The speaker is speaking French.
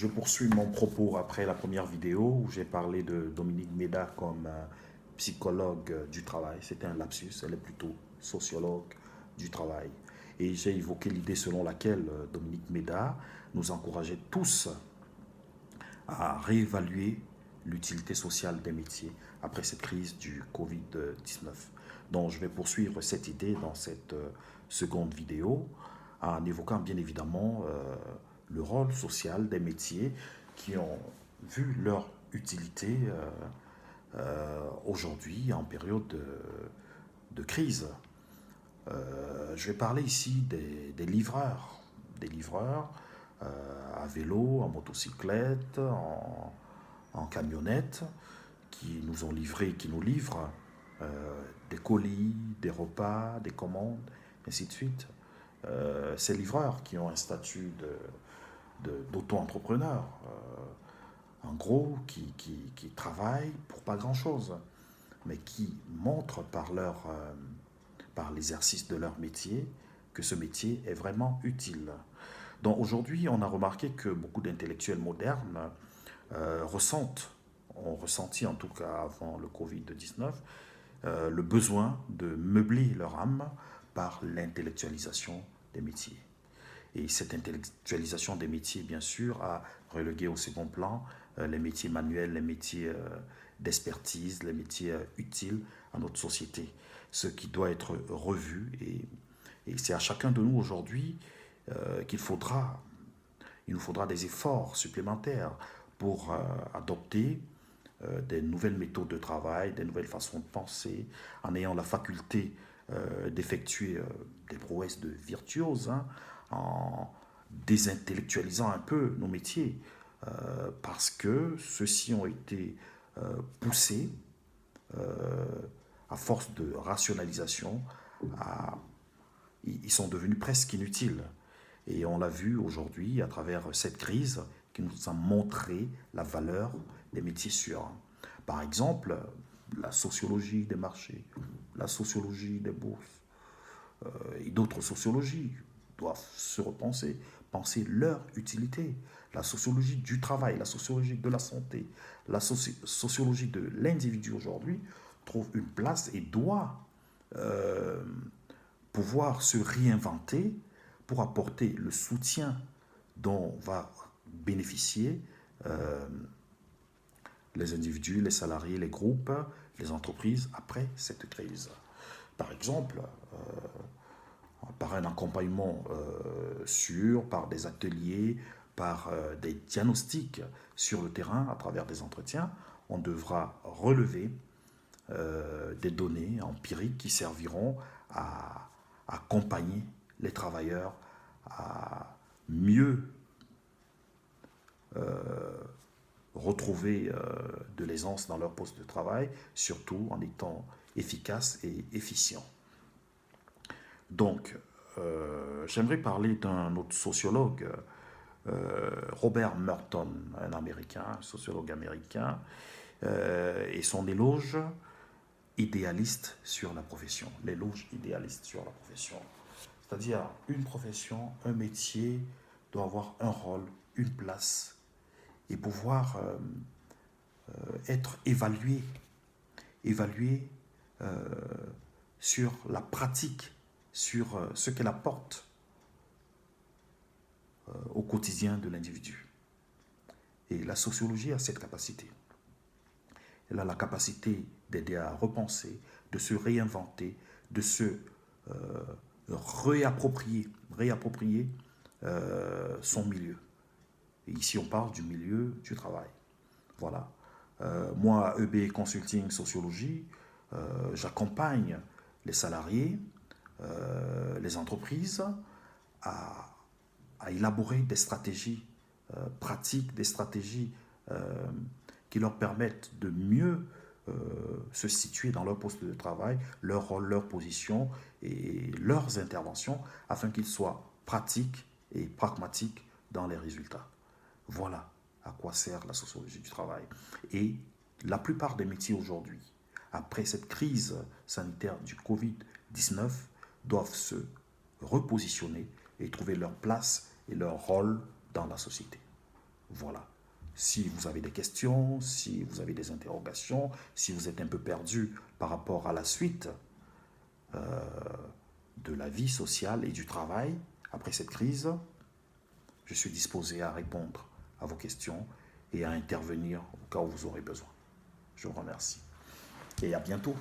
Je poursuis mon propos après la première vidéo où j'ai parlé de Dominique Méda comme psychologue du travail. C'était un lapsus, elle est plutôt sociologue du travail. Et j'ai évoqué l'idée selon laquelle Dominique Méda nous encourageait tous à réévaluer l'utilité sociale des métiers après cette crise du Covid-19. Donc je vais poursuivre cette idée dans cette seconde vidéo en évoquant bien évidemment le rôle social des métiers qui ont vu leur utilité aujourd'hui en période de crise. Je vais parler ici des livreurs, à vélo, en motocyclette, en camionnette, qui nous ont livré, qui nous livrent des colis, des repas, des commandes, ainsi de suite. Ces livreurs qui ont un statut d'auto-entrepreneur, en gros, qui travaillent pour pas grand-chose, mais qui montrent par l'exercice de leur métier que ce métier est vraiment utile. Donc aujourd'hui, on a remarqué que beaucoup d'intellectuels modernes ont ressenti en tout cas avant le Covid-19, le besoin de meubler leur âme par l'intellectualisation des métiers. Et cette intellectualisation des métiers, bien sûr, a relégué au second plan les métiers manuels, les métiers d'expertise, les métiers utiles à notre société, ce qui doit être revu. Et c'est à chacun de nous aujourd'hui qu'il faudra il nous faudra des efforts supplémentaires pour adopter des nouvelles méthodes de travail, des nouvelles façons de penser, en ayant la faculté d'effectuer des prouesses de virtuose, hein, en désintellectualisant un peu nos métiers, parce que ceux-ci ont été poussés à force de rationalisation, à, ils sont devenus presque inutiles. Et on l'a vu aujourd'hui à travers cette crise qui nous a montré la valeur des métiers sûrs. Par exemple, la sociologie des marchés, la sociologie des bourses et d'autres sociologies doivent se repenser, penser leur utilité. La sociologie du travail, la sociologie de la santé, la sociologie de l'individu aujourd'hui trouve une place et doit euh, pouvoir se réinventer pour apporter le soutien dont va bénéficier euh, les individus, les salariés, les groupes, les entreprises après cette crise. Par exemple, par un accompagnement sûr, par des ateliers, par des diagnostics sur le terrain à travers des entretiens, on devra relever des données empiriques qui serviront à accompagner les travailleurs à mieux retrouver de l'aisance dans leur poste de travail, surtout en étant efficaces et efficients. Donc, j'aimerais parler d'un autre sociologue, Robert Merton, un Américain, un sociologue américain, et son éloge idéaliste sur la profession, l'éloge idéaliste sur la profession. C'est-à-dire, une profession, un métier doit avoir un rôle, une place, et pouvoir être évalué sur la pratique, sur ce qu'elle apporte au quotidien de l'individu. Et la sociologie a cette capacité. Elle a la capacité d'aider à repenser, de se réinventer, de se réapproprier son milieu. Et ici, on parle du milieu du travail. Voilà. Moi, à EB Consulting Sociologie, j'accompagne les salariés, les entreprises à, à élaborer des stratégies pratiques, des stratégies qui leur permettent de mieux se situer dans leur poste de travail, leur rôle, leur position et leurs interventions afin qu'ils soient pratiques et pragmatiques dans les résultats. Voilà à quoi sert la sociologie du travail. Et la plupart des métiers aujourd'hui, après cette crise sanitaire du Covid-19, doivent se repositionner et trouver leur place et leur rôle dans la société. Voilà. Si vous avez des questions, si vous avez des interrogations, si vous êtes un peu perdu par rapport à la suite de la vie sociale et du travail après cette crise, je suis disposé à répondre à vos questions et à intervenir au cas où vous aurez besoin. Je vous remercie et à bientôt.